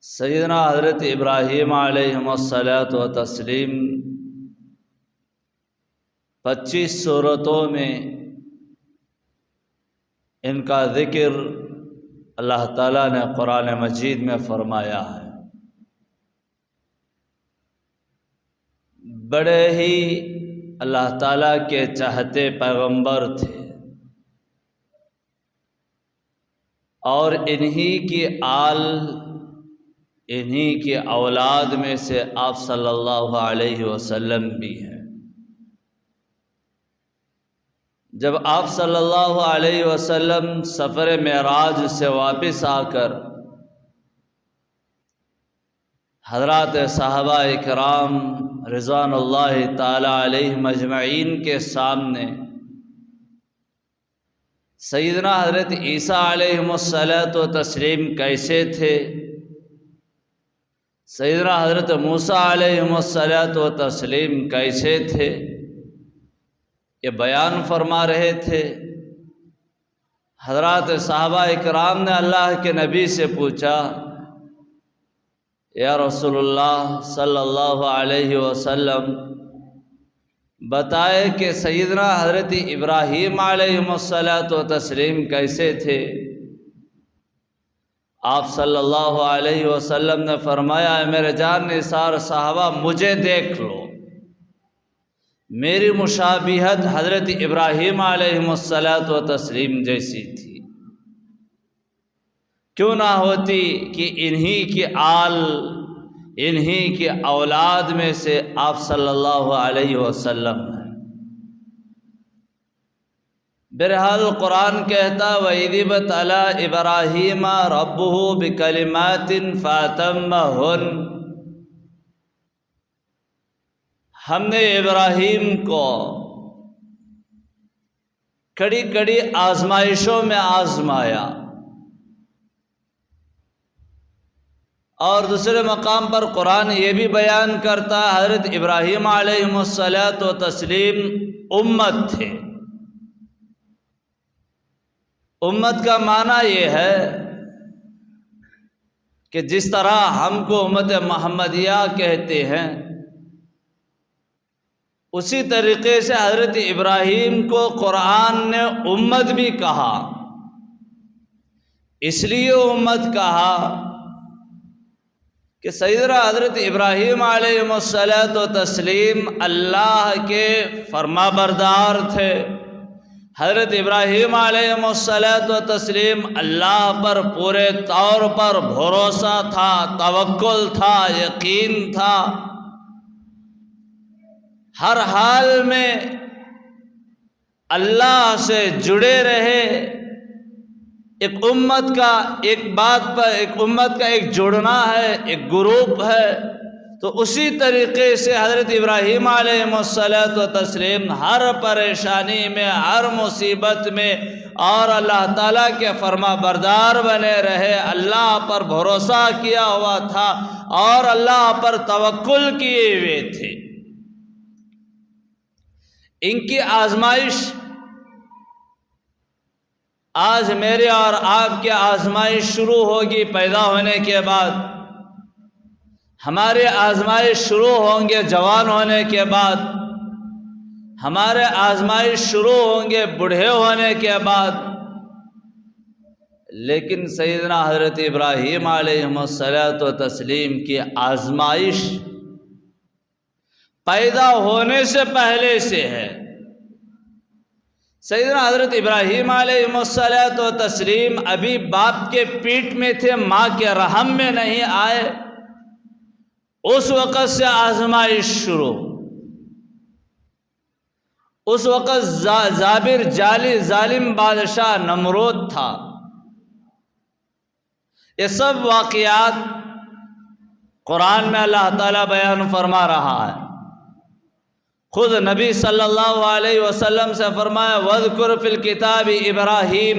سیدنا حضرت ابراہیم علیہم الصلاۃ و تسلیم 25 صورتوں میں ان کا ذکر اللہ تعالیٰ نے قرآن مجید میں فرمایا ہے۔ بڑے ہی اللہ تعالیٰ کے چاہتے پیغمبر تھے اور انہی کی انہی کی اولاد میں سے آپ صلی اللہ علیہ وسلم بھی ہیں۔ جب آپ صلی اللہ علیہ وسلم سفر معراج سے واپس آ کر حضرات صحابہ اکرام رضوان اللہ تعالی علیہم اجمعین کے سامنے سیدنا حضرت عیسیٰ علیہم الصلاۃ و تسلیم کیسے تھے، سیدنا حضرت موسیٰ علیہم الصلاۃ و تسلیم کیسے تھے، یہ بیان فرما رہے تھے۔ حضرات صحابہ اکرام نے اللہ کے نبی سے پوچھا، یا رسول اللہ صلی اللہ علیہ وسلم بتائے کہ سیدنا حضرت ابراہیم علیہم الصلاۃ و تسلیم کیسے تھے؟ آپ صلی اللہ علیہ وسلم نے فرمایا، میرے جان نثار صحابہ مجھے دیکھ لو، میری مشابہت حضرت ابراہیم علیہم الصلاۃ و تسلیم جیسی تھی، کیوں نہ ہوتی کہ انہی کی اولاد میں سے آپ صلی اللہ علیہ وسلم ہیں۔ بہرحال قرآن کہتا وَإِذِ ابْتَلَىٰ إِبْرَاهِيمَ رَبُّهُ بِكَلِمَاتٍ فَأَتَمَّهُنَّ، ہم نے ابراہیم کو کڑی کڑی آزمائشوں میں آزمایا، اور دوسرے مقام پر قرآن یہ بھی بیان کرتا حضرت ابراہیم علیہم الصلاۃ و تسلیم امت تھے۔ امت کا معنی یہ ہے کہ جس طرح ہم کو امت محمدیہ کہتے ہیں، اسی طریقے سے حضرت ابراہیم کو قرآن نے امت بھی کہا۔ اس لیے امت کہا کہ سیدنا حضرت ابراہیم علیہ الصلاۃ و تسلیم اللہ کے فرما بردار تھے۔ حضرت ابراہیم علیہ الصلاۃ و تسلیم اللہ پر پورے طور پر بھروسہ تھا، توکل تھا، یقین تھا، ہر حال میں اللہ سے جڑے رہے۔ ایک امت کا ایک جڑنا ہے، ایک گروپ ہے، تو اسی طریقے سے حضرت ابراہیم علیہ الصلاۃ و تسلیم ہر پریشانی میں، ہر مصیبت میں اور اللہ تعالیٰ کے فرما بردار بنے رہے، اللہ پر بھروسہ کیا ہوا تھا اور اللہ پر توکل کیے ہوئے تھے۔ ان کی آزمائش آج میرے اور آپ کی آزمائش شروع ہوگی پیدا ہونے کے بعد، ہمارے آزمائش شروع ہوں گے جوان ہونے کے بعد، ہمارے آزمائش شروع ہوں گے بوڑھے ہونے کے بعد، لیکن سیدنا حضرت ابراہیم علیہ الصلاۃ و تسلیم کی آزمائش پیدا ہونے سے پہلے سے ہے۔ سیدنا حضرت ابراہیم علیہ الصلاۃ و تسلیم ابھی باپ کے پیٹ میں تھے، ماں کے رحم میں نہیں آئے، اس وقت سے آزمائش شروع۔ اس وقت جابر ظالم بادشاہ نمرود تھا۔ یہ سب واقعات قرآن میں اللہ تعالیٰ بیان فرما رہا ہے۔ خود نبی صلی اللہ علیہ وسلم سے فرمایا وَاذْكُرْ فِي الْكِتَابِ ابراہیم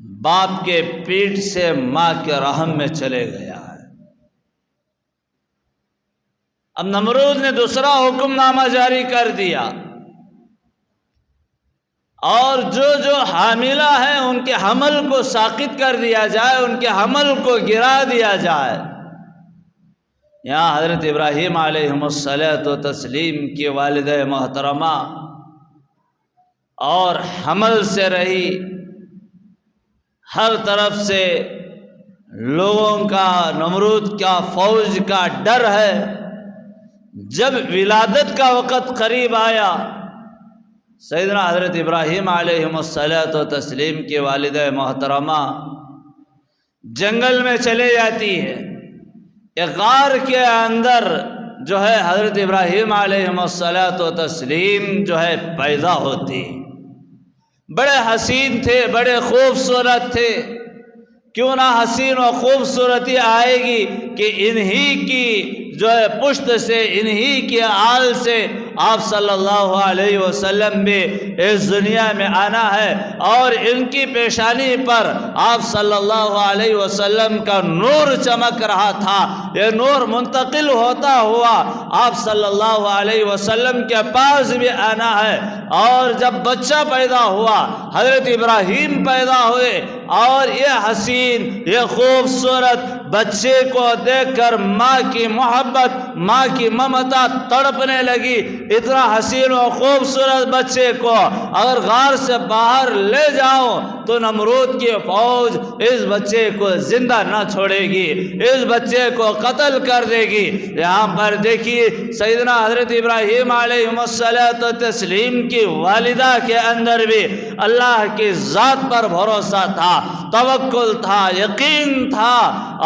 باپ کے پیٹ سے ماں کے رحم میں چلے گیا ہے۔ اب نمرود نے دوسرا حکم نامہ جاری کر دیا، اور جو حاملہ ہیں ان کے حمل کو ساقط کر دیا جائے، ان کے حمل کو گرا دیا جائے۔ یہاں حضرت ابراہیم علیہ الصلوۃ والتسلیم کی والدہ محترمہ اور حمل سے رہی، ہر طرف سے لوگوں کا، نمرود کا، فوج کا ڈر ہے۔ جب ولادت کا وقت قریب آیا، سیدنا حضرت ابراہیم علیہ الصلوۃ والتسلیم کی والدہ محترمہ جنگل میں چلے جاتی ہے۔ ایک غار کے اندر جو ہے حضرت ابراہیم علیہ الصلوۃ والتسلیم جو ہے پیدا ہوتی۔ بڑے حسین تھے، بڑے خوبصورت تھے۔ کیوں نہ حسین و خوبصورتی آئے گی کہ انہی کی جو ہے پشت سے، انہی کے آل سے آپ صلی اللہ علیہ وسلم بھی اس دنیا میں آنا ہے، اور ان کی پیشانی پر آپ صلی اللہ علیہ وسلم کا نور چمک رہا تھا۔ یہ نور منتقل ہوتا ہوا آپ صلی اللہ علیہ وسلم کے پاس بھی آنا ہے۔ اور جب بچہ پیدا ہوا، حضرت ابراہیم پیدا ہوئے، اور یہ حسین، یہ خوبصورت بچے کو دیکھ کر ماں کی محبت، ماں کی ممتا تڑپنے لگی۔ اتنا حسین و خوبصورت بچے کو اگر غار سے باہر لے جاؤ تو نمرود کی فوج اس بچے کو زندہ نہ چھوڑے گی، اس بچے کو قتل کر دے گی۔ یہاں پر دیکھیے سیدنا حضرت ابراہیم علیہ الصلوۃ والتسلیم کی والدہ کے اندر بھی اللہ کی ذات پر بھروسہ تھا، توکل تھا، یقین تھا،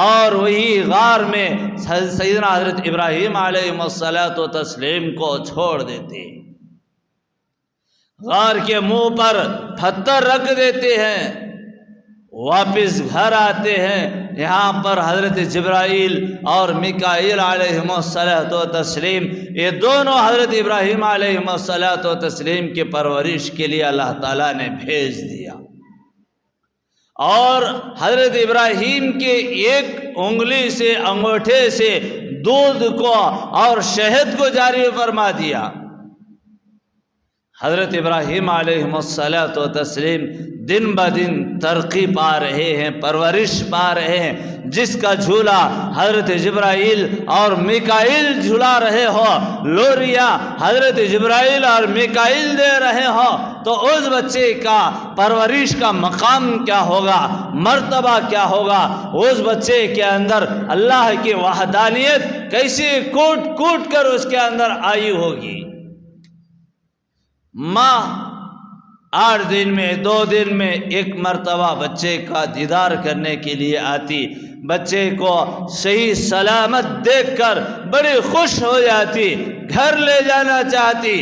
اور وہی غار میں سیدنا حضرت ابراہیم علیہ الصلوۃ والتسلیم کو چھوڑ دیتے، غار کے منہ پر پتھر رکھ دیتے ہیں، واپس گھر آتے ہیں۔ یہاں پر حضرت جبرائیل اور میکائیل علیہ الصلوۃ والتسلیم، یہ دونوں حضرت ابراہیم علیہ الصلوۃ والتسلیم کی پرورش کے لیے اللہ تعالیٰ نے بھیج دیا، اور حضرت ابراہیم کے ایک انگلی سے، انگوٹھے سے دودھ کو اور شہد کو جاری فرما دیا۔ حضرت ابراہیم علیہ الصلوۃ والتسلیم دن بدن ترقی پا رہے ہیں، پرورش پا رہے ہیں۔ جس کا جھولا حضرت جبرائیل اور میکائیل جھلا رہے ہو، لوریاں حضرت جبرائیل اور میکائیل دے رہے ہو، تو اس بچے کا پرورش کا مقام کیا ہوگا، مرتبہ کیا ہوگا، اس بچے کے اندر اللہ کی وحدانیت کیسے کوٹ کوٹ کر اس کے اندر آئی ہوگی۔ ماں 8 دن میں، 2 دن میں ایک مرتبہ بچے کا دیدار کرنے کے لیے آتی، بچے کو صحیح سلامت دیکھ کر بڑی خوش ہو جاتی، گھر لے جانا چاہتی،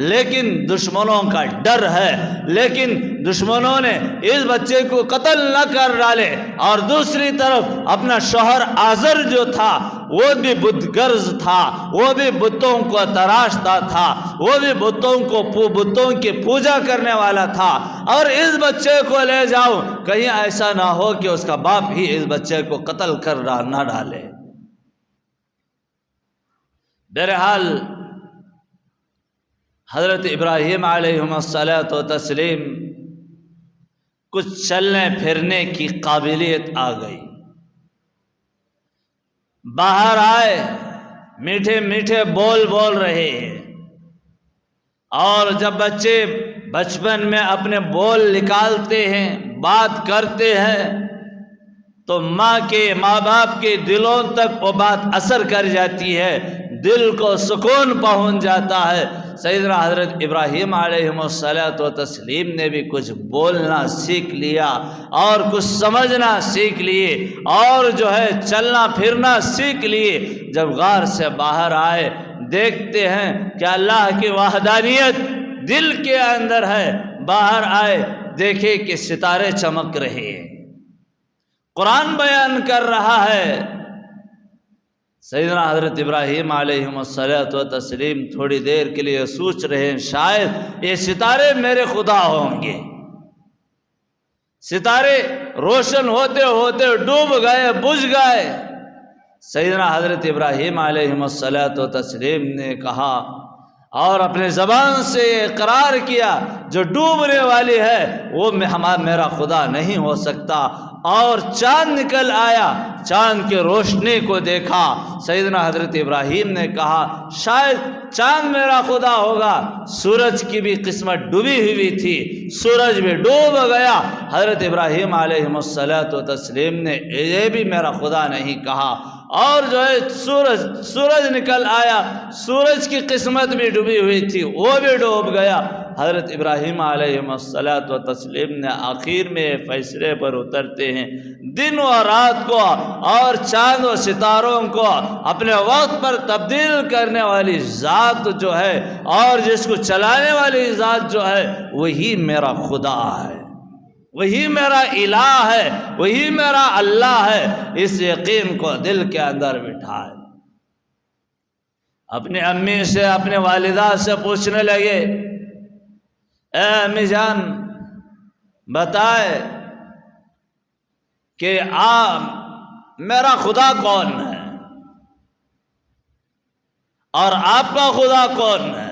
لیکن دشمنوں کا ڈر ہے، لیکن دشمنوں نے اس بچے کو قتل نہ کر ڈالے۔ اور دوسری طرف اپنا شوہر آزر جو تھا وہ بھی بت گرز تھا، وہ بھی بتوں کو تراشتا تھا، وہ بھی بتوں کی پوجا کرنے والا تھا، اور اس بچے کو لے جاؤ، کہیں ایسا نہ ہو کہ اس کا باپ ہی اس بچے کو قتل کر نہ ڈالے۔ بہرحال حضرت ابراہیم علیہ الصلوۃ والتسلیم کچھ چلنے پھرنے کی قابلیت آ گئی، باہر آئے، میٹھے میٹھے بول بول رہے ہیں، اور جب بچے بچپن میں اپنے بول نکالتے ہیں، بات کرتے ہیں، تو ماں باپ کے دلوں تک وہ بات اثر کر جاتی ہے، دل کو سکون پہنچ جاتا ہے۔ سیدنا حضرت ابراہیم علیہ الصلوۃ والتسلیم نے بھی کچھ بولنا سیکھ لیا، اور کچھ سمجھنا سیکھ لیے، اور جو ہے چلنا پھرنا سیکھ لیے۔ جب غار سے باہر آئے، دیکھتے ہیں کہ اللہ کی وحدانیت دل کے اندر ہے۔ باہر آئے، دیکھے کہ ستارے چمک رہے ہیں، قرآن بیان کر رہا ہے۔ سیدنا حضرت ابراہیم علیہ الصلوۃ والتسلیم تھوڑی دیر کے لیے سوچ رہے ہیں، شاید یہ ستارے میرے خدا ہوں گے۔ ستارے روشن ہوتے ہوتے ڈوب گئے، بجھ گئے۔ سیدنا حضرت ابراہیم علیہ السلام نے کہا اور اپنے زبان سے اقرار کیا، جو ڈوبنے والی ہے وہ میرا خدا نہیں ہو سکتا۔ اور چاند نکل آیا، چاند کی روشنی کو دیکھا، سیدنا حضرت ابراہیم نے کہا شاید چاند میرا خدا ہوگا۔ سورج کی بھی قسمت ڈوبی ہوئی تھی، سورج بھی ڈوب گیا۔ حضرت ابراہیم علیہ السلام نے یہ بھی میرا خدا نہیں کہا، اور جو ہے سورج نکل آیا، سورج کی قسمت بھی ڈوبی ہوئی تھی، وہ بھی ڈوب گیا۔ حضرت ابراہیم علیہ السلام نے آخر میں فیصلے پر اترتے ہیں، دن و رات کو اور چاند و ستاروں کو اپنے وقت پر تبدیل کرنے والی ذات جو ہے اور جس کو چلانے والی ذات جو ہے وہی میرا خدا ہے، وہی میرا الہ ہے، وہی میرا اللہ ہے۔ اس یقین کو دل کے اندر بٹھائے۔ اپنی امی سے، اپنے والدہ سے پوچھنے لگے، اے امی جان بتائے کہ میرا خدا کون ہے اور آپ کا خدا کون ہے؟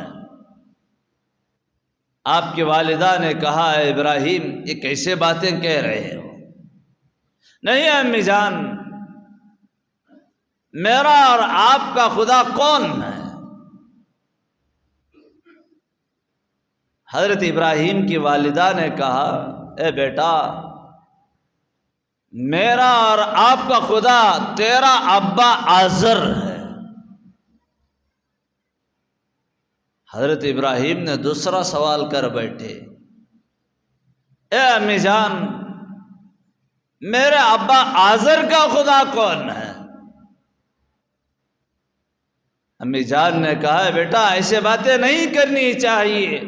آپ کی والدہ نے کہا، اے ابراہیم یہ کیسے باتیں کہہ رہے ہو؟ نہیں امی جان، میرا اور آپ کا خدا کون ہے؟ حضرت ابراہیم کی والدہ نے کہا، اے بیٹا، میرا اور آپ کا خدا تیرا ابا آزر ہے۔ حضرت ابراہیم نے دوسرا سوال کر بیٹھے، اے امی جان، میرے ابا آزر کا خدا کون ہے؟ امی جان نے کہا، بیٹا ایسے باتیں نہیں کرنی چاہیے،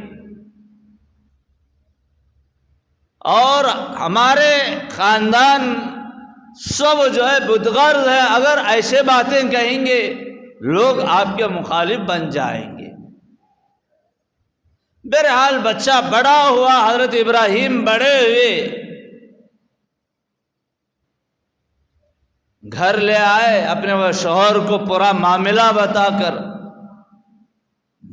اور ہمارے خاندان سب جو ہے بدغرض ہے، اگر ایسے باتیں کہیں گے لوگ آپ کے مخالف بن جائیں گے۔ بہرحال بچہ بڑا ہوا، حضرت ابراہیم بڑے ہوئے، گھر لے آئے، اپنے وہ شوہر کو پورا معاملہ بتا کر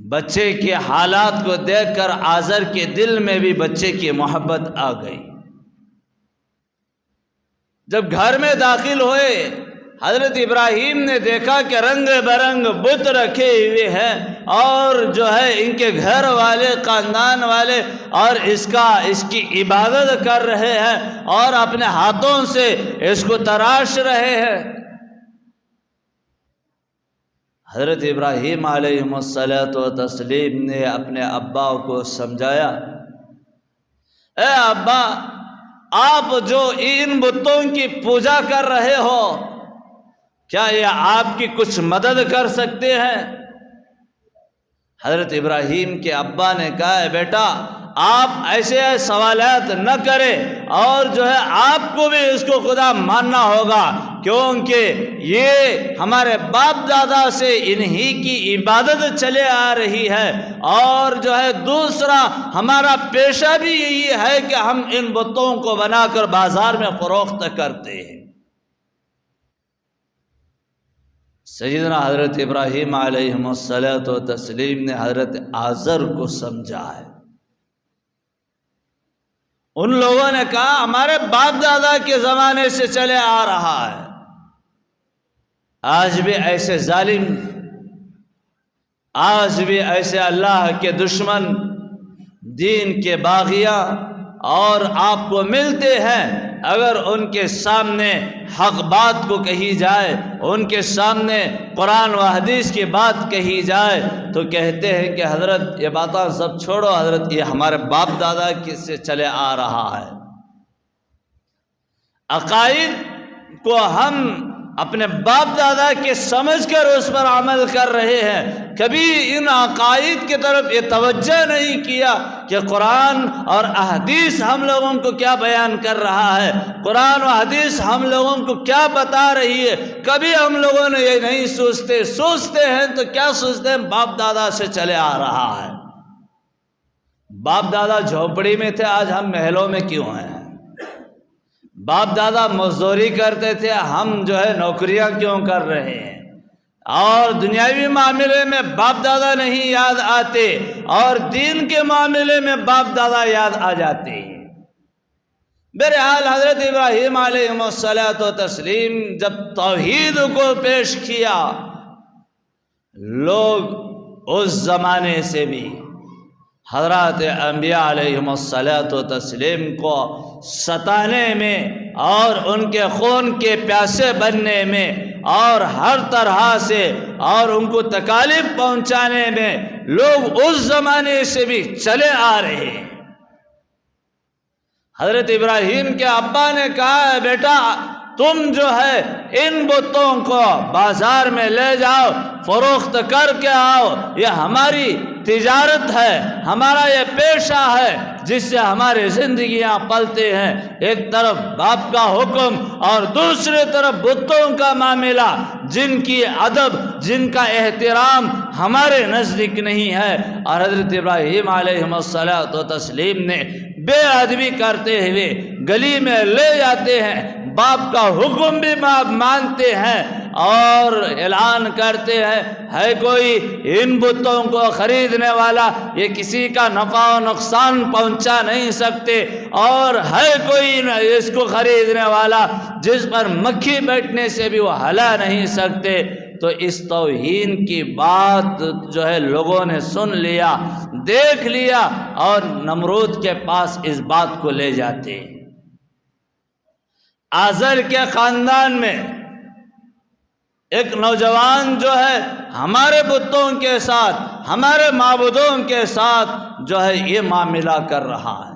بچے کے حالات کو دیکھ کر آزر کے دل میں بھی بچے کی محبت آ گئی۔ جب گھر میں داخل ہوئے، حضرت ابراہیم نے دیکھا کہ رنگ برنگ بت رکھے ہوئے ہیں، اور جو ہے ان کے گھر والے، خاندان والے اور اس کی عبادت کر رہے ہیں اور اپنے ہاتھوں سے اس کو تراش رہے ہیں۔ حضرت ابراہیم علیہ السلام نے اپنے ابا کو سمجھایا، اے ابا، آپ جو ان بتوں کی پوجا کر رہے ہو، کیا یہ آپ کی کچھ مدد کر سکتے ہیں؟ حضرت ابراہیم کے ابا نے کہا، بیٹا آپ ایسے سوالات نہ کریں، اور جو ہے آپ کو بھی اس کو خدا ماننا ہوگا، کیونکہ یہ ہمارے باپ دادا سے انہی کی عبادت چلے آ رہی ہے، اور جو ہے دوسرا ہمارا پیشہ بھی یہی ہے کہ ہم ان بتوں کو بنا کر بازار میں فروخت کرتے ہیں۔ سیدنا حضرت ابراہیم علیہ السلام نے حضرت آزر کو سمجھا ہے۔ ان لوگوں نے کہا ہمارے باپ دادا کے زمانے سے چلے آ رہا ہے، آج بھی ایسے ظالم، آج بھی ایسے اللہ کے دشمن، دین کے باغیاں اور آپ کو ملتے ہیں۔ اگر ان کے سامنے حق بات کو کہی جائے، ان کے سامنے قرآن و حدیث کی بات کہی جائے تو کہتے ہیں کہ حضرت یہ باتیں سب چھوڑو، حضرت یہ ہمارے باپ دادا سے چلے آ رہا ہے۔ عقائد کو ہم اپنے باپ دادا کے سمجھ کر اس پر عمل کر رہے ہیں، کبھی ان عقائد کی طرف یہ توجہ نہیں کیا کہ قرآن اور احادیث ہم لوگوں کو کیا بیان کر رہا ہے، قرآن و حدیث ہم لوگوں کو کیا بتا رہی ہے۔ کبھی ہم لوگوں نے یہ نہیں سوچتے ہیں تو کیا سوچتے ہیں، باپ دادا سے چلے آ رہا ہے۔ باپ دادا جھونپڑی میں تھے، آج ہم محلوں میں کیوں ہیں؟ باپ دادا مزدوری کرتے تھے، ہم جو ہے نوکریاں کیوں کر رہے ہیں؟ اور دنیاوی معاملے میں باپ دادا نہیں یاد آتے اور دین کے معاملے میں باپ دادا یاد آ جاتے ہیں۔ بہرحال حضرت ابراہیم علیہ الصلوۃ والتسلیم جب توحید کو پیش کیا، لوگ اس زمانے سے بھی حضرات انبیاء علیہ الصلوۃ والتسلیم کو ستانے میں اور ان کے خون کے پیاسے بننے میں اور ہر طرح سے اور ان کو تکالیف پہنچانے میں لوگ اس زمانے سے بھی چلے آ رہے ہیں۔ حضرت ابراہیم کے ابا نے کہا ہے بیٹا تم جو ہے ان بتوں کو بازار میں لے جاؤ، فروخت کر کے آؤ، یہ ہماری تجارت ہے، ہمارا یہ پیشہ ہے جس سے ہماری زندگیاں پلتے ہیں۔ ایک طرف باپ کا حکم اور دوسری طرف بتوں کا معاملہ، جن کی ادب، جن کا احترام ہمارے نزدیک نہیں ہے۔ اور حضرت ابراہیم علیہ الصلوۃ والتسلیم نے بے ادبی کرتے ہوئے گلی میں لے جاتے ہیں، باپ کا حکم بھی مانتے ہیں اور اعلان کرتے ہیں ہے کوئی ان بتوں کو خریدنے والا، یہ کسی کا نفع و نقصان پہنچا نہیں سکتے، اور ہے کوئی اس کو خریدنے والا جس پر مکھی بیٹھنے سے بھی وہ ہلا نہیں سکتے۔ تو اس توہین کی بات جو ہے لوگوں نے سن لیا، دیکھ لیا اور نمرود کے پاس اس بات کو لے جاتے ہیں۔ آزر کے خاندان میں ایک نوجوان جو ہے ہمارے بتوں کے ساتھ، ہمارے معبودوں کے ساتھ جو ہے یہ معاملہ کر رہا ہے۔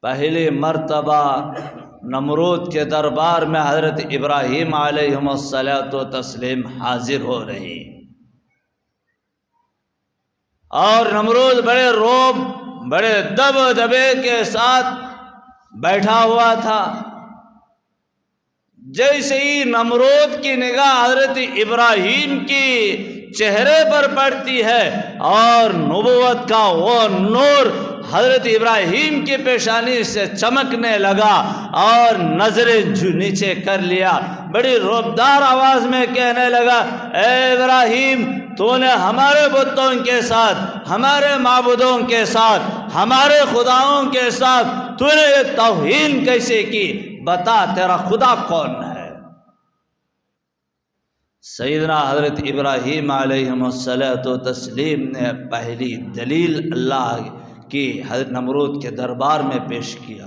پہلی مرتبہ نمرود کے دربار میں حضرت ابراہیم علیہ الصلوۃ والتسلیم حاضر ہو رہے ہیں، اور نمرود بڑے روب، بڑے دبدبے کے ساتھ بیٹھا ہوا تھا۔ جیسے ہی نمرود کی نگاہ حضرت ابراہیم کی چہرے پر پڑتی ہے اور نبوت کا وہ نور حضرت ابراہیم کی پیشانی سے چمکنے لگا اور نظریں نیچے کر لیا، بڑی روبدار آواز میں کہنے لگا اے ابراہیم تو نے ہمارے بتوں کے ساتھ، ہمارے معبودوں کے ساتھ، ہمارے خداؤں کے ساتھ تو نے یہ توہین کیسے کی؟ بتا تیرا خدا کون ہے؟ سیدنا حضرت ابراہیم علیہ الصلوۃ والتسلیم نے پہلی دلیل اللہ کی حضرت نمرود کے دربار میں پیش کیا۔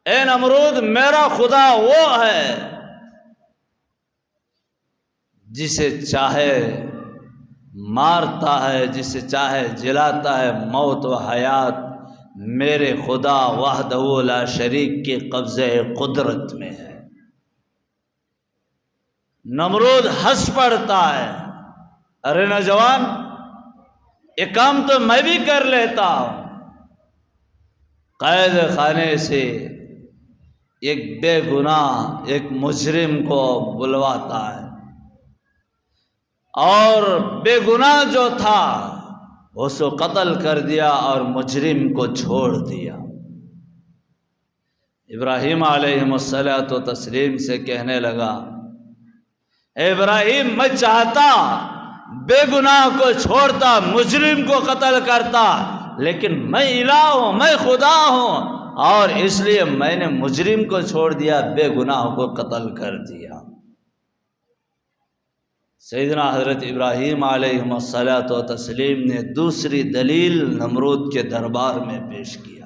اے نمرود میرا خدا وہ ہے جسے چاہے مارتا ہے، جسے چاہے جلاتا ہے، موت و حیات میرے خدا وحدہ لا شریک کے قبضے قدرت میں ہے۔ نمرود ہنس پڑتا ہے، ارے نوجوان یہ کام تو میں بھی کر لیتا ہوں۔ قید خانے سے ایک بے گناہ ایک مجرم کو بلواتا ہے، اور بے گناہ جو تھا اس کو قتل کر دیا اور مجرم کو چھوڑ دیا۔ ابراہیم علیہ الصلوۃ والتسلیم سے کہنے لگا اے ابراہیم میں چاہتا بے گناہ کو چھوڑتا، مجرم کو قتل کرتا، لیکن میں الہ ہوں، میں خدا ہوں، اور اس لیے میں نے مجرم کو چھوڑ دیا، بے گناہ کو قتل کر دیا۔ سیدنا حضرت ابراہیم علیہ الصلوۃ والتسلیم نے دوسری دلیل نمرود کے دربار میں پیش کیا۔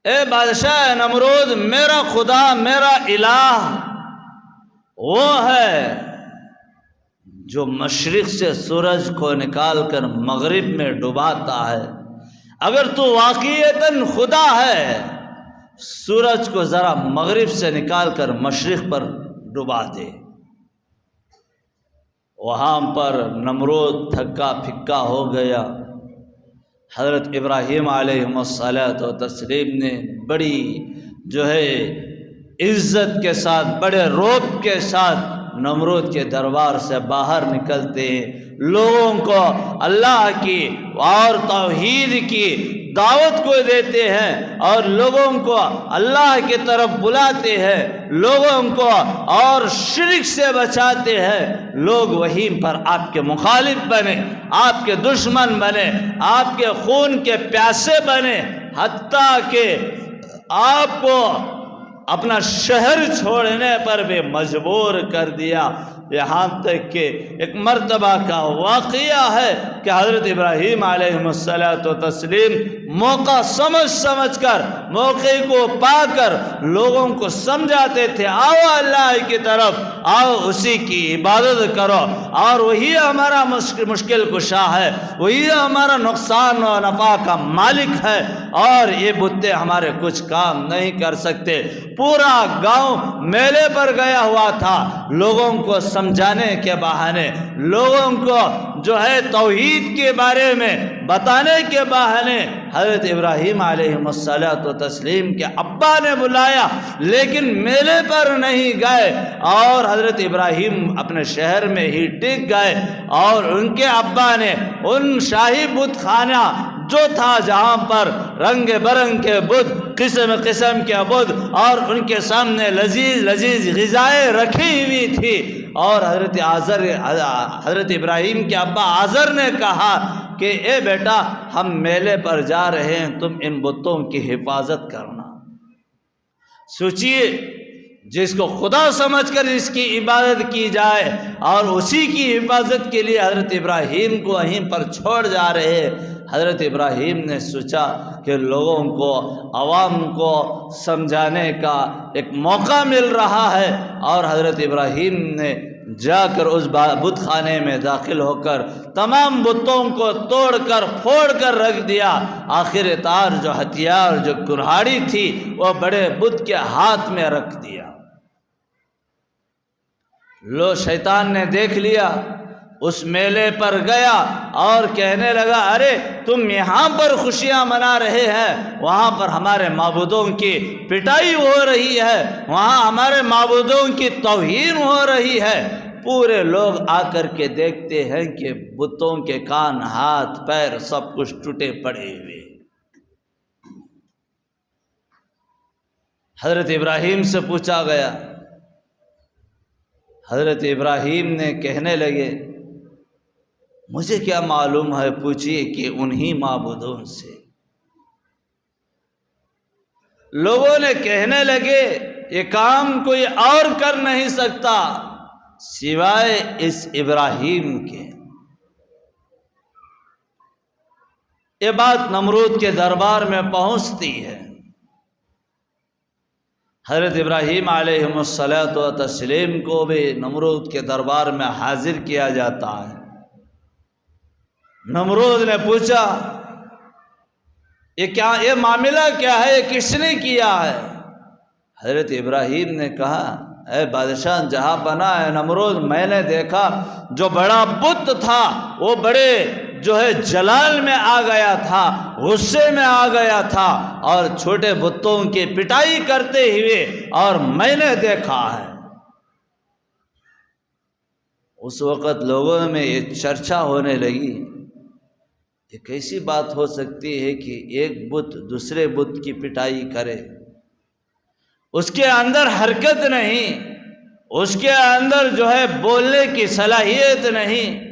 اے بادشاہ نمرود میرا خدا، میرا الہ وہ ہے جو مشرق سے سورج کو نکال کر مغرب میں ڈباتا ہے۔ اگر تو واقعتاً خدا ہے، سورج کو ذرا مغرب سے نکال کر مشرق پر ڈبا دے۔ وہاں پر نمرود تھکا پھکا ہو گیا۔ حضرت ابراہیم علیہ الصلوۃ والتسلیم نے بڑی جو ہے عزت کے ساتھ، بڑے روب کے ساتھ نمرود کے دربار سے باہر نکلتے ہیں، لوگوں کو اللہ کی اور توحید کی دعوت کو دیتے ہیں اور لوگوں کو اللہ کی طرف بلاتے ہیں، لوگوں کو اور شرک سے بچاتے ہیں، لوگ وہیں پر آپ کے مخالف بنے، آپ کے دشمن بنے، آپ کے خون کے پیاسے بنے، حتیٰ کہ آپ کو اپنا شہر چھوڑنے پر بھی مجبور کر دیا۔ یہاں تک کہ ایک مرتبہ کا واقعہ ہے کہ حضرت ابراہیم علیہ السلام موقع سمجھ کر، موقع کو پا کر لوگوں کو سمجھاتے تھے، آؤ اللہ کی طرف، آؤ اسی کی عبادت کرو، اور وہی ہمارا مشکل کشا ہے، وہی ہمارا نقصان و نفع کا مالک ہے، اور یہ بتیں ہمارے کچھ کام نہیں کر سکتے۔ پورا گاؤں میلے پر گیا ہوا تھا، لوگوں کو سمجھانے کے بہانے، لوگوں کو جو ہے توحید کے بارے میں بتانے کے بہانے حضرت ابراہیم علیہ السلام کے ابا نے بلایا، لیکن میلے پر نہیں گئے، اور حضرت ابراہیم اپنے شہر میں ہی ٹک گئے، اور ان کے ابا نے ان شاہی بت خانہ جو تھا جہاں پر رنگ برنگ کے بت، قسم قسم کے بت، اور ان کے سامنے لذیذ لذیذ غذائیں رکھی ہوئی تھی، اور حضرت ابراہیم کے ابا آزر نے کہا کہ اے بیٹا، ہم میلے پر جا رہے ہیں، تم ان بتوں کی حفاظت کرنا۔ سوچئے، جس کو خدا سمجھ کر اس کی عبادت کی جائے، اور اسی کی حفاظت کے لیے حضرت ابراہیم کو وہیں پر چھوڑ جا رہے ہیں۔ حضرت ابراہیم نے سوچا کہ لوگوں کو، عوام کو سمجھانے کا ایک موقع مل رہا ہے، اور حضرت ابراہیم نے جا کر اس بت خانے میں داخل ہو کر تمام بتوں کو توڑ کر پھوڑ کر رکھ دیا۔ آخر کار جو ہتھیار، جو کلہاڑی تھی، وہ بڑے بت کے ہاتھ میں رکھ دیا۔ شیطان نے دیکھ لیا، اس میلے پر گیا اور کہنے لگا، ارے تم یہاں پر خوشیاں منا رہے ہیں، وہاں پر ہمارے معبودوں کی پٹائی ہو رہی ہے، وہاں ہمارے معبودوں کی توہین ہو رہی ہے۔ پورے لوگ آ کر کے دیکھتے ہیں کہ بتوں کے کان، ہاتھ، پیر سب کچھ ٹوٹے پڑے ہوئے۔ حضرت ابراہیم سے پوچھا گیا، حضرت ابراہیم نے کہنے لگے، مجھے کیا معلوم ہے، پوچھئے کہ انہی معبودوں سے۔ لوگوں نے کہنے لگے، یہ کام کوئی اور کر نہیں سکتا سوائے اس ابراہیم کے۔ یہ بات نمرود کے دربار میں پہنچتی ہے۔ حضرت ابراہیم علیہ السلام کو بھی نمرود کے دربار میں حاضر کیا جاتا ہے۔ نمرود نے پوچھا، یہ معاملہ کیا ہے، یہ کس نے کیا ہے؟ حضرت ابراہیم نے کہا، اے بادشاہ جہاں بنا ہے نمرود، میں نے دیکھا جو بڑا بت تھا وہ بڑے جو ہے جلال میں آ گیا تھا، غصے میں آ گیا تھا، اور چھوٹے بتوں کی پٹائی کرتے ہوئے، اور میں نے دیکھا ہے۔ اس وقت لوگوں میں یہ چرچا ہونے لگی، یہ کیسی بات ہو سکتی ہے کہ ایک بت دوسرے بت کی پٹائی کرے؟ اس کے اندر حرکت نہیں، اس کے اندر جو ہے بولنے کی صلاحیت نہیں،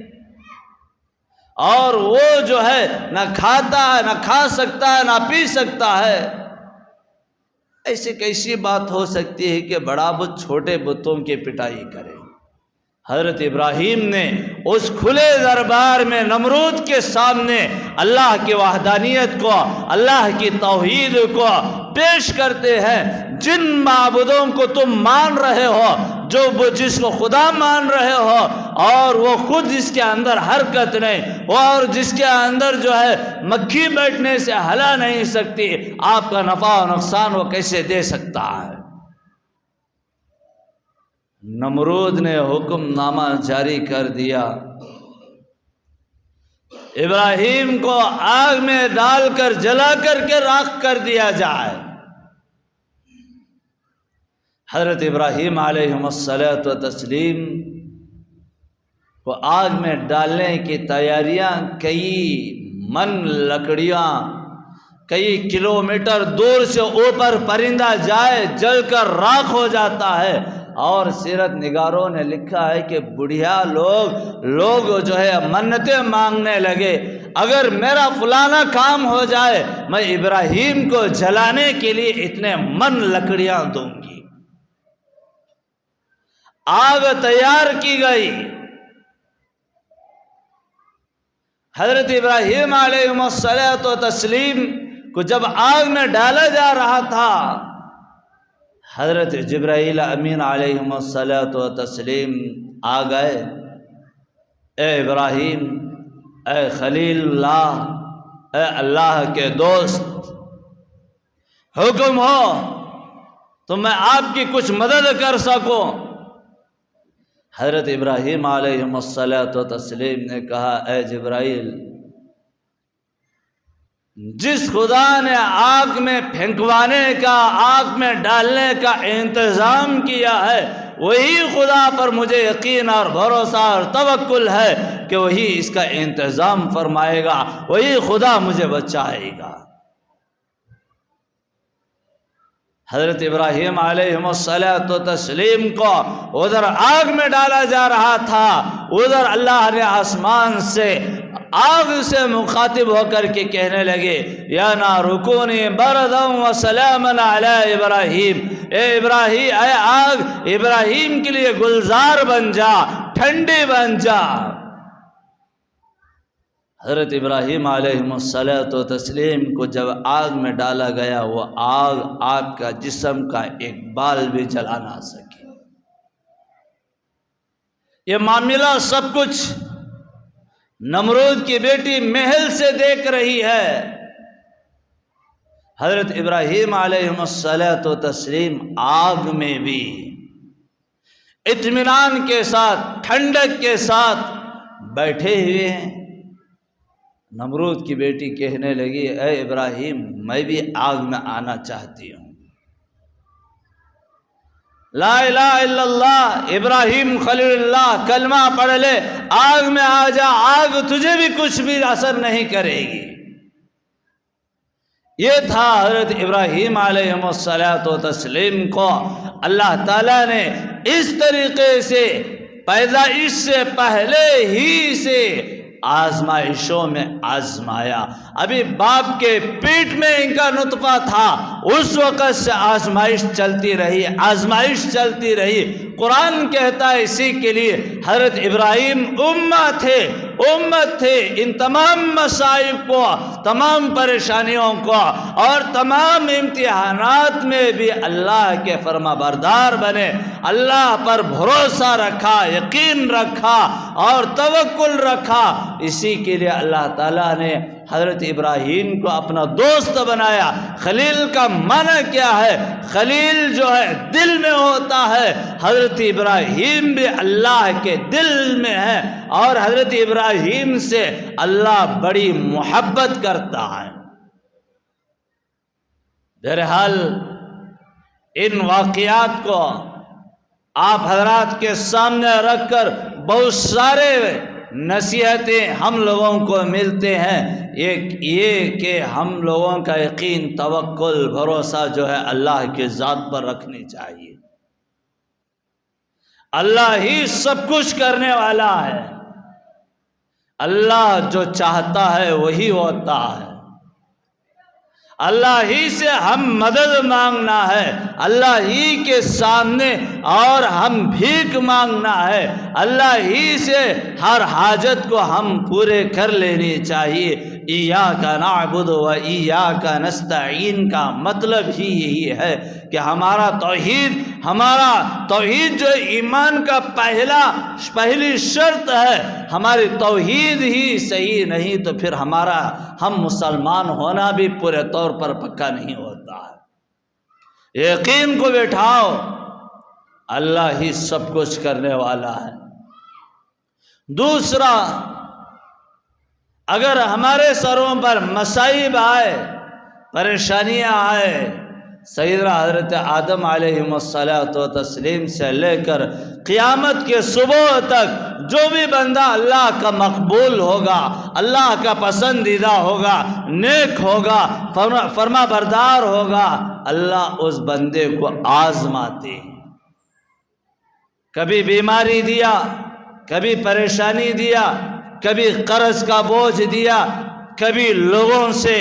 اور وہ جو ہے نہ کھاتا ہے، نہ کھا سکتا ہے، نہ پی سکتا ہے۔ ایسی کیسی بات ہو سکتی ہے کہ بڑا بت چھوٹے بتوں کی پٹائی کرے؟ حضرت ابراہیم نے اس کھلے دربار میں نمرود کے سامنے اللہ کی وحدانیت کو، اللہ کی توحید کو پیش کرتے ہیں۔ جن معبودوں کو تم مان رہے ہو، جس کو خدا مان رہے ہو، اور وہ خود جس کے اندر حرکت نہیں، اور جس کے اندر جو ہے مکھی بیٹھنے سے ہلا نہیں سکتی، آپ کا نفع و نقصان وہ کیسے دے سکتا ہے؟ نمرود نے حکم نامہ جاری کر دیا، ابراہیم کو آگ میں ڈال کر جلا کر کے راکھ کر دیا جائے۔ حضرت ابراہیم علیہ السلام کو آگ میں ڈالنے کی تیاریاں، کئی من لکڑیاں کئی کلومیٹر دور سے اوپر پرندہ جائے جل کر راکھ ہو جاتا ہے۔ اور سیرت نگاروں نے لکھا ہے کہ بڑھیا لوگ جو ہے منتیں مانگنے لگے، اگر میرا فلانا کام ہو جائے میں ابراہیم کو جلانے کے لیے اتنے من لکڑیاں دوں گی۔ آگ تیار کی گئی، حضرت ابراہیم علیہ الصلوۃ والتسلیم کو جب آگ میں ڈالا جا رہا تھا، حضرت جبرائیل امین علیہ الصلوۃ والتسلیم آ گئے، اے ابراہیم، اے خلیل اللہ، اے اللہ کے دوست، حکم ہو تو میں آپ کی کچھ مدد کر سکوں۔ حضرت ابراہیم علیہ الصلوۃ والتسلیم نے کہا، اے جبرائیل، جس خدا نے آگ میں پھینکوانے کا، آگ میں ڈالنے کا انتظام کیا ہے، وہی خدا پر مجھے یقین اور بھروسہ اور توکل ہے کہ وہی اس کا انتظام فرمائے گا، وہی خدا مجھے بچائے گا۔ حضرت ابراہیم علیہ الصلوۃ والتسلیم کو ادھر آگ میں ڈالا جا رہا تھا، ادھر اللہ نے آسمان سے آگ سے مخاطب ہو کر کے کہنے لگے، یا نار کونی بردا وسلاما علی ابراہیم، اے ابراہیم، اے آگ ابراہیم کے لیے گلزار بن جا، ٹھنڈی بن جا۔ حضرت ابراہیم علیہ الصلوۃ والتسلیم کو جب آگ میں ڈالا گیا، وہ آگ آپ کا جسم کا ایک بال بھی جلا نہ سکے۔ یہ معاملہ سب کچھ نمرود کی بیٹی محل سے دیکھ رہی ہے۔ حضرت ابراہیم علیہ الصلوۃ والتسلیم آگ میں بھی اطمینان کے ساتھ، ٹھنڈک کے ساتھ بیٹھے ہوئے ہیں۔ نمرود کی بیٹی کہنے لگی، اے ابراہیم، میں بھی آگ میں آنا چاہتی ہوں۔ لا الہ الا اللہ، ابراہیم خلیل اللہ، کلمہ پڑھ لے، آگ میں آ جا، آگ تجھے بھی کچھ بھی اثر نہیں کرے گی۔ یہ تھا حضرت ابراہیم علیہ الصلوۃ والتسلیم کو اللہ تعالیٰ نے اس طریقے سے پیدائش سے پہلے ہی سے آزمائشوں میں آزمایا۔ ابھی باپ کے پیٹ میں ان کا نطفہ تھا، اس وقت سے آزمائش چلتی رہی، آزمائش چلتی رہی۔ قرآن کہتا ہے اسی کے لیے حضرت ابراہیم امت تھے، ان تمام مصائب کو، تمام پریشانیوں کو اور تمام امتحانات میں بھی اللہ کے فرما بردار بنے، اللہ پر بھروسہ رکھا، یقین رکھا اور توکل رکھا۔ اسی کے لیے اللہ تعالیٰ نے حضرت ابراہیم کو اپنا دوست بنایا۔ خلیل کا معنی کیا ہے؟ خلیل جو ہے دل میں ہوتا ہے، حضرت ابراہیم بھی اللہ کے دل میں ہے، اور حضرت ابراہیم سے اللہ بڑی محبت کرتا ہے۔ بہرحال ان واقعات کو آپ حضرات کے سامنے رکھ کر بہت سارے نصیحتیں ہم لوگوں کو ملتے ہیں، یہ کہ ہم لوگوں کا یقین، توکل، بھروسہ جو ہے اللہ کی ذات پر رکھنی چاہیے۔ اللہ ہی سب کچھ کرنے والا ہے، اللہ جو چاہتا ہے وہی ہوتا ہے، اللہ ہی سے ہم مدد مانگنا ہے، اللہ ہی کے سامنے اور ہم بھیک مانگنا ہے، اللہ ہی سے ہر حاجت کو ہم پورے کر لینی چاہیے۔ ایاک نعبد و ایاک نستعین کا مطلب ہی یہی ہے کہ ہمارا توحید جو ایمان کا پہلی شرط ہے، ہماری توحید ہی صحیح نہیں تو پھر ہم مسلمان ہونا بھی پورے طور پر پکا نہیں ہوتا ہے۔ یقین کو بٹھاؤ، اللہ ہی سب کچھ کرنے والا ہے۔ دوسرا، اگر ہمارے سروں پر مصائب آئے، پریشانیاں آئے، سیدنا حضرت آدم علیہ الصلوۃ والتسلیم سے لے کر قیامت کے صبح تک جو بھی بندہ اللہ کا مقبول ہوگا، اللہ کا پسندیدہ ہوگا، نیک ہوگا، فرما بردار ہوگا، اللہ اس بندے کو آزماتے ہیں۔ کبھی بیماری دیا، کبھی پریشانی دیا، کبھی قرض کا بوجھ دیا، کبھی لوگوں سے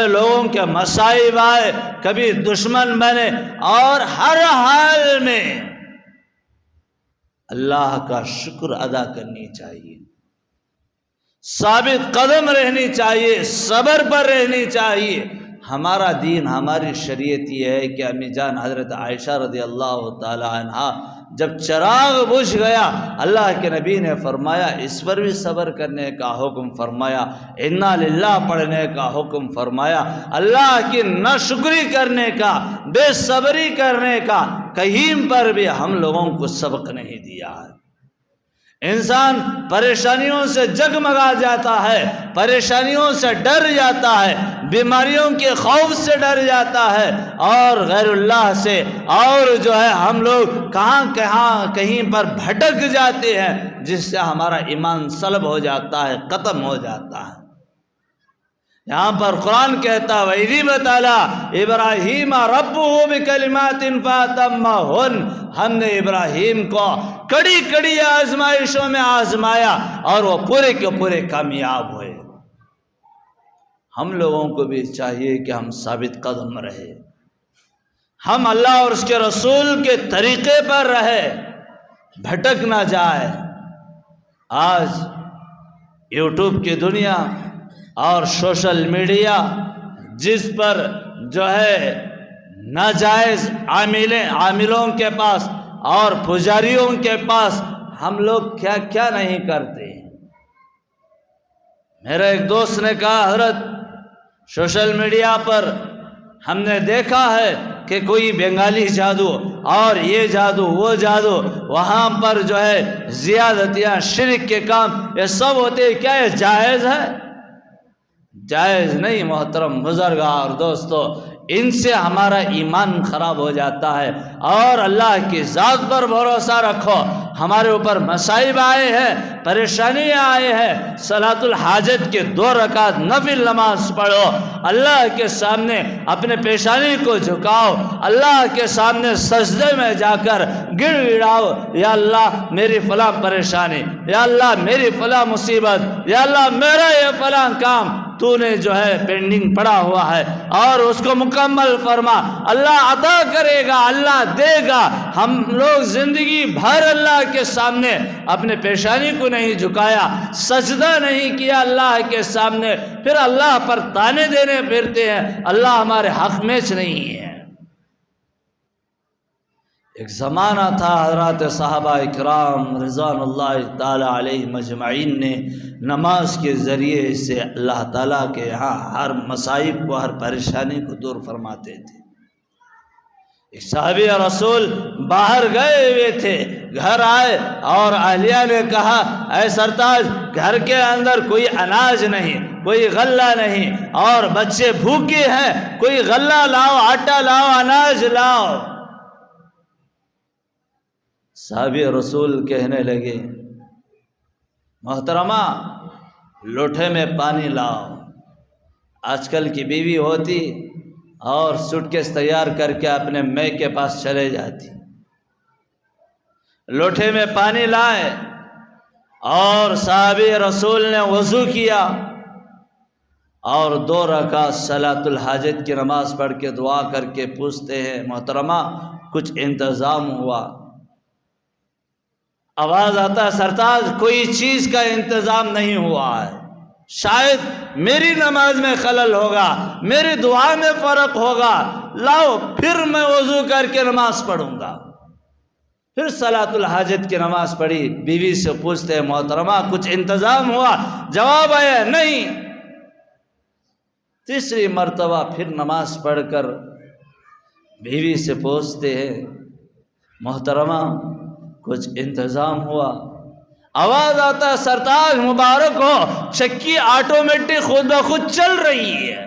لوگوں کے مصائب آئے، کبھی دشمن بنے، اور ہر حال میں اللہ کا شکر ادا کرنی چاہیے، ثابت قدم رہنی چاہیے، صبر پر رہنی چاہیے۔ ہمارا دین، ہماری شریعت یہ ہے کہ امی جان حضرت عائشہ رضی اللہ تعالی عنہا جب چراغ بجھ گیا، اللہ کے نبی نے فرمایا اس پر بھی صبر کرنے کا حکم فرمایا، انا للہ پڑھنے کا حکم فرمایا، اللہ کی ناشکری کرنے کا، بے صبری کرنے کا کہیں پر بھی ہم لوگوں کو سبق نہیں دیا ہے۔ انسان پریشانیوں سے جگمگا جاتا ہے، پریشانیوں سے ڈر جاتا ہے، بیماریوں کے خوف سے ڈر جاتا ہے، اور غیر اللہ سے، اور ہم لوگ کہیں پر بھٹک جاتے ہیں، جس سے ہمارا ایمان سلب ہو جاتا ہے، ختم ہو جاتا ہے۔ یہاں پر قرآن کہتا ہے وَإِذِ ابْتَلَىٰ إِبْرَاهِيمَ رَبُّهُ بِكَلِمَاتٍ فَأَتَمَّهُنَّ، ہم نے ابراہیم کو کڑی کڑی آزمائشوں میں آزمایا اور وہ پورے کے پورے کامیاب ہوئے۔ ہم لوگوں کو بھی چاہیے کہ ہم ثابت قدم رہے، ہم اللہ اور اس کے رسول کے طریقے پر رہے، بھٹک نہ جائے۔ آج یوٹیوب کی دنیا اور سوشل میڈیا، جس پر ناجائز عاملوں کے پاس اور پجاریوں کے پاس ہم لوگ کیا کیا نہیں کرتے۔ میرا ایک دوست نے کہا حضرت سوشل میڈیا پر ہم نے دیکھا ہے کہ کوئی بنگالی جادو اور یہ جادو وہ جادو، وہاں پر زیادتیاں، شرک کے کام یہ سب ہوتے، کیا یہ جائز ہے؟ جائز نہیں محترم بزرگاں اور دوستو، ان سے ہمارا ایمان خراب ہو جاتا ہے۔ اور اللہ کی ذات پر بھروسہ رکھو۔ ہمارے اوپر مصائب آئے ہیں، پریشانیاں آئے ہیں، صلاۃ الحاجت کے 2 رکعت نفل نماز پڑھو، اللہ کے سامنے اپنے پیشانی کو جھکاؤ، اللہ کے سامنے سجدے میں جا کر گڑ گڑاؤ، یا اللہ میری فلاں پریشانی، یا اللہ میری فلاں مصیبت، یا اللہ میرا یہ فلاں کام تو نے پینڈنگ پڑا ہوا ہے، اور اس کو مکمل فرما۔ اللہ عطا کرے گا، اللہ دے گا۔ ہم لوگ زندگی بھر اللہ کے سامنے اپنے پیشانی کو نہیں جھکایا، سجدہ نہیں کیا اللہ کے سامنے، پھر اللہ پر تانے دینے پھرتے ہیں، اللہ ہمارے حق میں نہیں ہے۔ ایک زمانہ تھا حضرات صحابہ اکرام رضوان اللہ تعالی علیہم اجمعین نے نماز کے ذریعے سے اللہ تعالیٰ کے یہاں ہر مصائب کو، ہر پریشانی کو دور فرماتے تھے۔ ایک صحابی رسول باہر گئے ہوئے تھے، گھر آئے اور اہلیہ نے کہا اے سرتاج، گھر کے اندر کوئی اناج نہیں، کوئی غلہ نہیں، اور بچے بھوکے ہیں، کوئی غلہ لاؤ، آٹا لاؤ، اناج لاؤ۔ صحابی رسول کہنے لگے محترمہ لوٹے میں پانی لاؤ۔ آج کل کی بیوی ہوتی اور سوٹ کیس تیار کر کے اپنے مے کے پاس چلے جاتی، لوٹے میں پانی لائے اور صحابی رسول نے وضو کیا اور 2 رکعت صلاۃ الحاجت کی نماز پڑھ کے دعا کر کے پوچھتے ہیں محترمہ کچھ انتظام ہوا؟ آواز آتا ہے سرتاج کوئی چیز کا انتظام نہیں ہوا ہے، شاید میری نماز میں خلل ہوگا، میری دعا میں فرق ہوگا، لاؤ پھر میں وضو کر کے نماز پڑھوں گا۔ پھر صلاۃ الحاجت کی نماز پڑھی، بیوی سے پوچھتے ہیں محترمہ کچھ انتظام ہوا؟ جواب آیا نہیں۔ تیسری مرتبہ پھر نماز پڑھ کر بیوی سے پوچھتے ہیں محترمہ کچھ انتظام ہوا؟ آواز آتا ہے سرتاج مبارک ہو، چکی آٹومیٹک خود بخود چل رہی ہے،